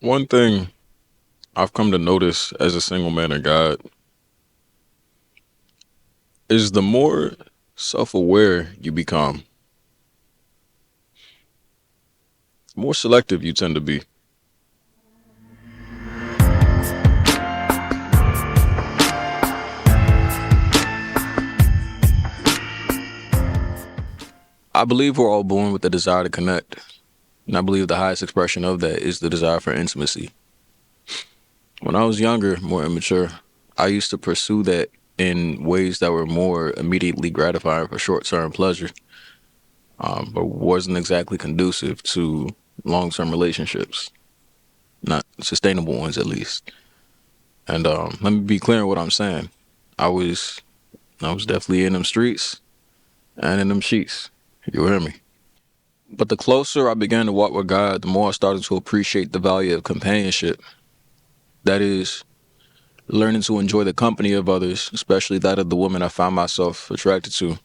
One thing I've come to notice as a single man of God is the more self aware you become, the more selective you tend to be. I believe we're all born with the desire to connect, and I believe the highest expression of that is the desire for intimacy. When I was younger, more immature, I used to pursue that in ways that were more immediately gratifying for short term pleasure, but wasn't exactly conducive to long term relationships, not sustainable ones at least. And let me be clear in what I'm saying. I was I was definitely in them streets and in them sheets. You hear me? But the closer I began to walk with God, the more I started to appreciate the value of companionship. That is, learning to enjoy the company of others, especially that of the woman I found myself attracted to,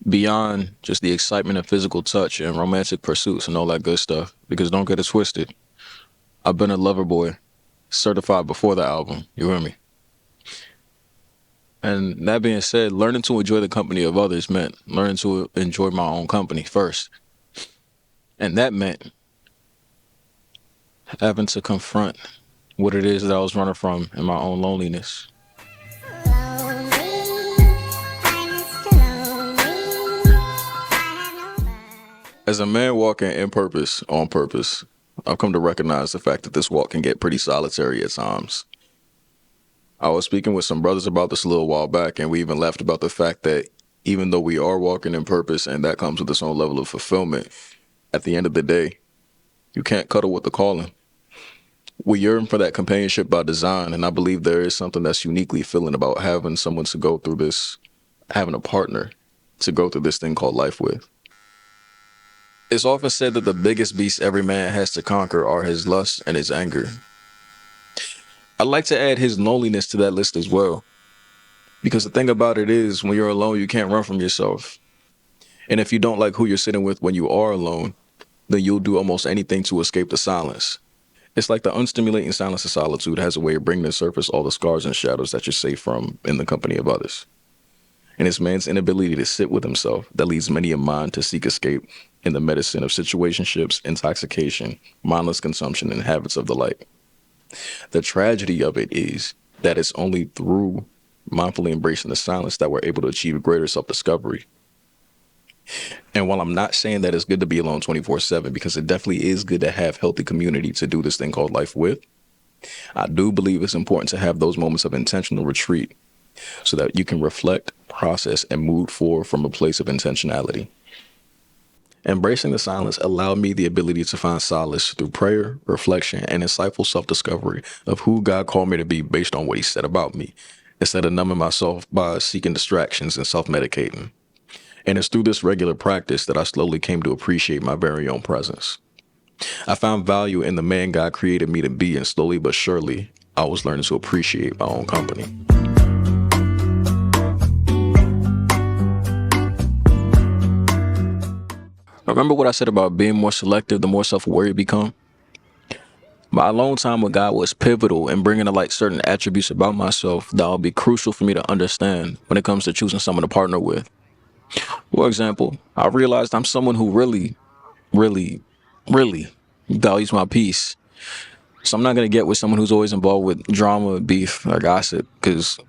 beyond just the excitement of physical touch and romantic pursuits and all that good stuff. Because don't get it twisted, I've been a lover boy, certified before the album. You hear me? And that being said, learning to enjoy the company of others meant learning to enjoy my own company first. And that meant having to confront what it is that I was running from in my own loneliness. As a man walking in purpose, on purpose, I've come to recognize the fact that this walk can get pretty solitary at times. I was speaking with some brothers about this a little while back, and we even laughed about the fact that even though we are walking in purpose and that comes with its own level of fulfillment, at the end of the day, you can't cuddle with the calling. We yearn for that companionship by design, and I believe there is something that's uniquely feeling about having someone to go through this, having a partner to go through this thing called life with. It's often said that the biggest beasts every man has to conquer are his lust and his anger. I'd like to add his loneliness to that list as well. Because the thing about it is, when you're alone, you can't run from yourself. And if you don't like who you're sitting with when you are alone, then you'll do almost anything to escape the silence. It's like the unstimulating silence of solitude has a way of bringing to the surface all the scars and shadows that you're safe from in the company of others. And it's man's inability to sit with himself that leads many a mind to seek escape in the medicine of situationships, intoxication, mindless consumption, and habits of the like. The tragedy of it is that it's only through mindfully embracing the silence that we're able to achieve greater self-discovery. And while I'm not saying that it's good to be alone 24/7, because it definitely is good to have healthy community to do this thing called life with, I do believe it's important to have those moments of intentional retreat so that you can reflect, process, and move forward from a place of intentionality. Embracing the silence allowed me the ability to find solace through prayer, reflection, and insightful self-discovery of who God called me to be based on what he said about me, instead of numbing myself by seeking distractions and self-medicating. And it's through this regular practice that I slowly came to appreciate my very own presence. I found value in the man God created me to be, and slowly but surely, I was learning to appreciate my own company. Remember what I said about being more selective the more self-aware you become? My alone time with God was pivotal in bringing to light certain attributes about myself that will be crucial for me to understand when it comes to choosing someone to partner with. For example, I realized I'm someone who really, really values my peace. So I'm not going to get with someone who's always involved with drama, beef, or gossip, because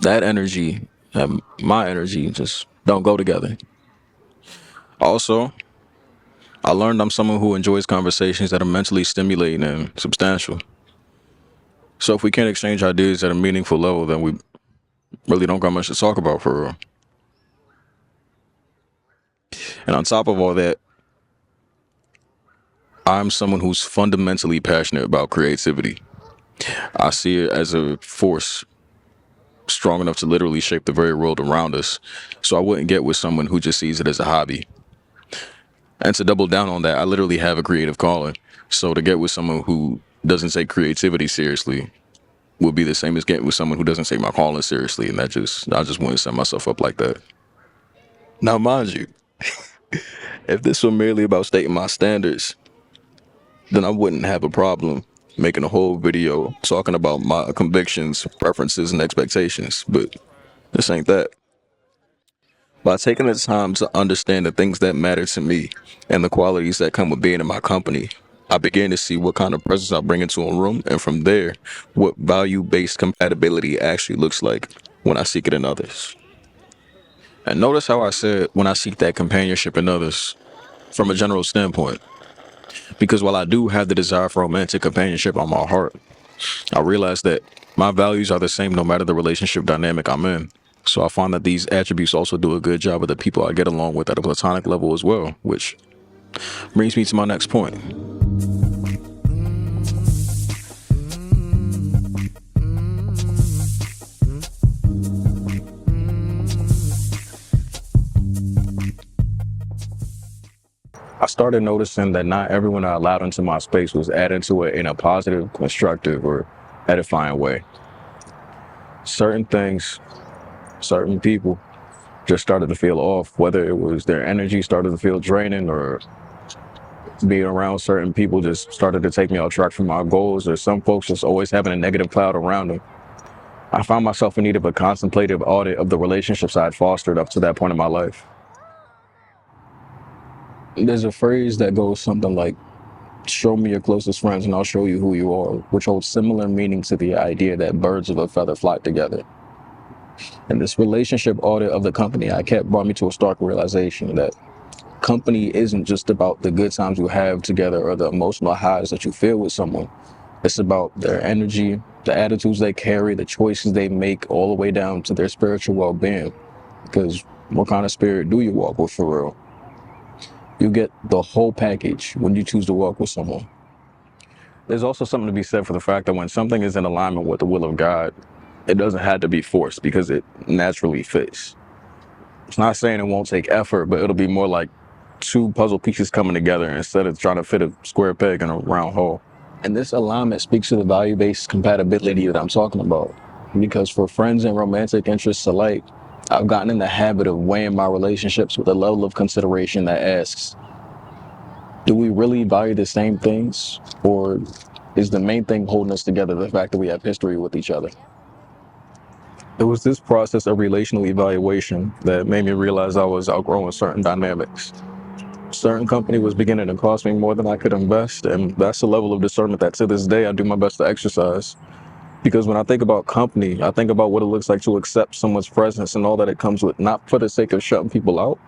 that energy and my energy just don't go together. Also, I learned I'm someone who enjoys conversations that are mentally stimulating and substantial. So if we can't exchange ideas at a meaningful level, then we really don't got much to talk about for real. And on top of all that, I'm someone who's fundamentally passionate about creativity. I see it as a force strong enough to literally shape the very world around us. So I wouldn't get with someone who just sees it as a hobby. And to double down on that, I literally have a creative calling. So to get with someone who doesn't take creativity seriously would be the same as getting with someone who doesn't take my calling seriously. And I just wouldn't set myself up like that. Now, mind you, if this were merely about stating my standards, then I wouldn't have a problem making a whole video talking about my convictions, preferences, and expectations. But this ain't that. By taking the time to understand the things that matter to me and the qualities that come with being in my company, I began to see what kind of presence I bring into a room, and from there, what value-based compatibility actually looks like when I seek it in others. And notice how I said when I seek that companionship in others from a general standpoint. Because while I do have the desire for romantic companionship on my heart, I realize that my values are the same no matter the relationship dynamic I'm in. So I find that these attributes also do a good job with the people I get along with at a platonic level as well, which brings me to my next point. I started noticing that not everyone I allowed into my space was adding to it in a positive, constructive, or edifying way. Certain things, certain people just started to feel off, whether it was their energy started to feel draining or being around certain people just started to take me off track from my goals, or some folks just always having a negative cloud around them. I found myself in need of a contemplative audit of the relationships I had fostered up to that point in my life. There's a phrase that goes something like, show me your closest friends and I'll show you who you are, which holds similar meaning to the idea that birds of a feather flock together. And this relationship audit of the company I kept brought me to a stark realization that company isn't just about the good times you have together or the emotional highs that you feel with someone. It's about their energy, the attitudes they carry, the choices they make, all the way down to their spiritual well-being. Because what kind of spirit do you walk with for real? You get the whole package when you choose to walk with someone. There's also something to be said for the fact that when something is in alignment with the will of God, it doesn't have to be forced because it naturally fits. It's not saying it won't take effort, but it'll be more like two puzzle pieces coming together instead of trying to fit a square peg in a round hole. And this alignment speaks to the value-based compatibility that I'm talking about. Because for friends and romantic interests alike, I've gotten in the habit of weighing my relationships with a level of consideration that asks, do we really value the same things? Or is the main thing holding us together the fact that we have history with each other? It was this process of relational evaluation that made me realize I was outgrowing certain dynamics. Certain company was beginning to cost me more than I could invest, and that's a level of discernment that to this day I do my best to exercise. Because when I think about company, I think about what it looks like to accept someone's presence and all that it comes with, not for the sake of shutting people out,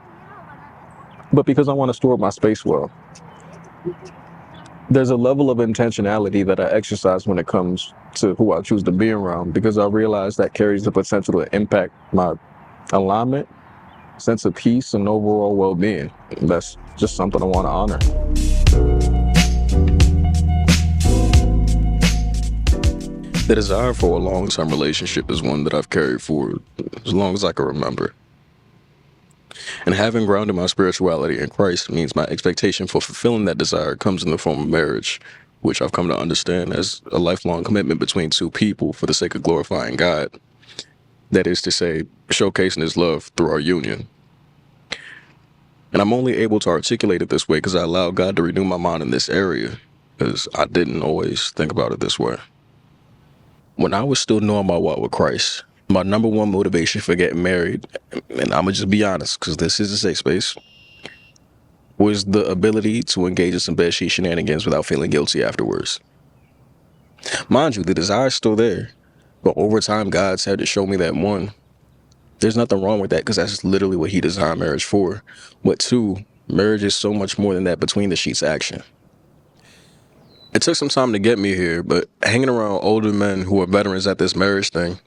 but because I want to store my space well. There's a level of intentionality that I exercise when it comes to who I choose to be around, because I realize that carries the potential to impact my alignment, sense of peace, and overall well-being. That's just something I want to honor. The desire for a long-term relationship is one that I've carried for as long as I can remember. And having grounded my spirituality in Christ means my expectation for fulfilling that desire comes in the form of marriage, which I've come to understand as a lifelong commitment between two people for the sake of glorifying God. That is to say, showcasing His love through our union. And I'm only able to articulate it this way because I allowed God to renew my mind in this area, because I didn't always think about it this way. When I was still knowing my walk with Christ, my number one motivation for getting married, and I'm going to just be honest because this is a safe space, was the ability to engage in some bedsheet shenanigans without feeling guilty afterwards. Mind you, the desire is still there, but over time, God's had to show me that one, there's nothing wrong with that because that's literally what He designed marriage for. But two, marriage is so much more than that between the sheets action. It took some time to get me here, but hanging around older men who are veterans at this marriage thing,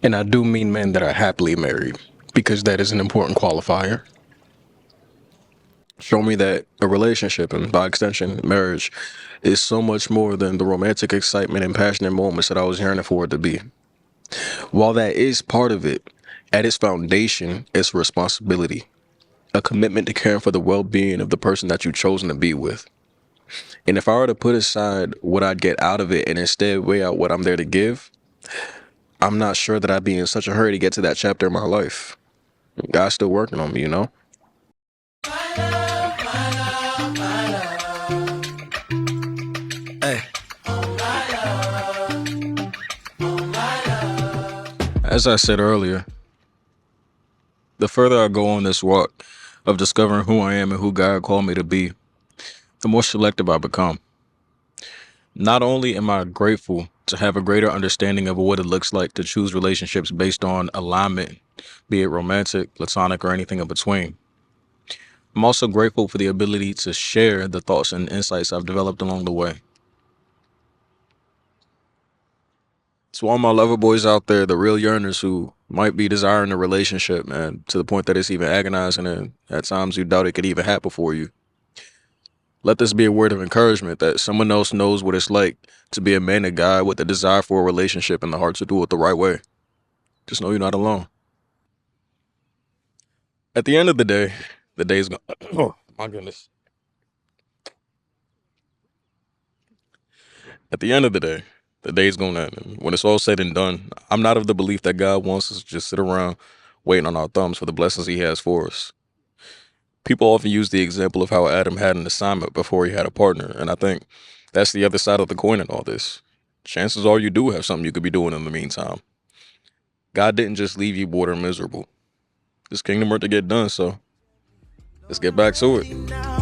and I do mean men that are happily married, because that is an important qualifier, show me that a relationship, and by extension, marriage, is so much more than the romantic excitement and passionate moments that I was yearning for it to be. While that is part of it, at its foundation, it's responsibility, a commitment to caring for the well-being of the person that you've chosen to be with. And if I were to put aside what I'd get out of it and instead weigh out what I'm there to give, I'm not sure that I'd be in such a hurry to get to that chapter in my life. God's still working on me, you know? As I said earlier, the further I go on this walk of discovering who I am and who God called me to be, the more selective I become. Not only am I grateful to have a greater understanding of what it looks like to choose relationships based on alignment, be it romantic, platonic, or anything in between, I'm also grateful for the ability to share the thoughts and insights I've developed along the way. To all my lover boys out there, the real yearners who might be desiring a relationship, man, to the point that it's even agonizing and at times you doubt it could even happen for you. Let this be a word of encouragement that someone else knows what it's like to be a man of God with the desire for a relationship and the heart to do it the right way. Just know you're not alone. At the end of the day's gonna oh my goodness. At the end of the day's gonna end. And when it's all said and done, I'm not of the belief that God wants us to just sit around waiting on our thumbs for the blessings he has for us. People often use the example of how Adam had an assignment before he had a partner, and I think that's the other side of the coin in all this. Chances are you do have something you could be doing in the meantime. God didn't just leave you bored or miserable. This kingdom work to get done, so let's get back to it.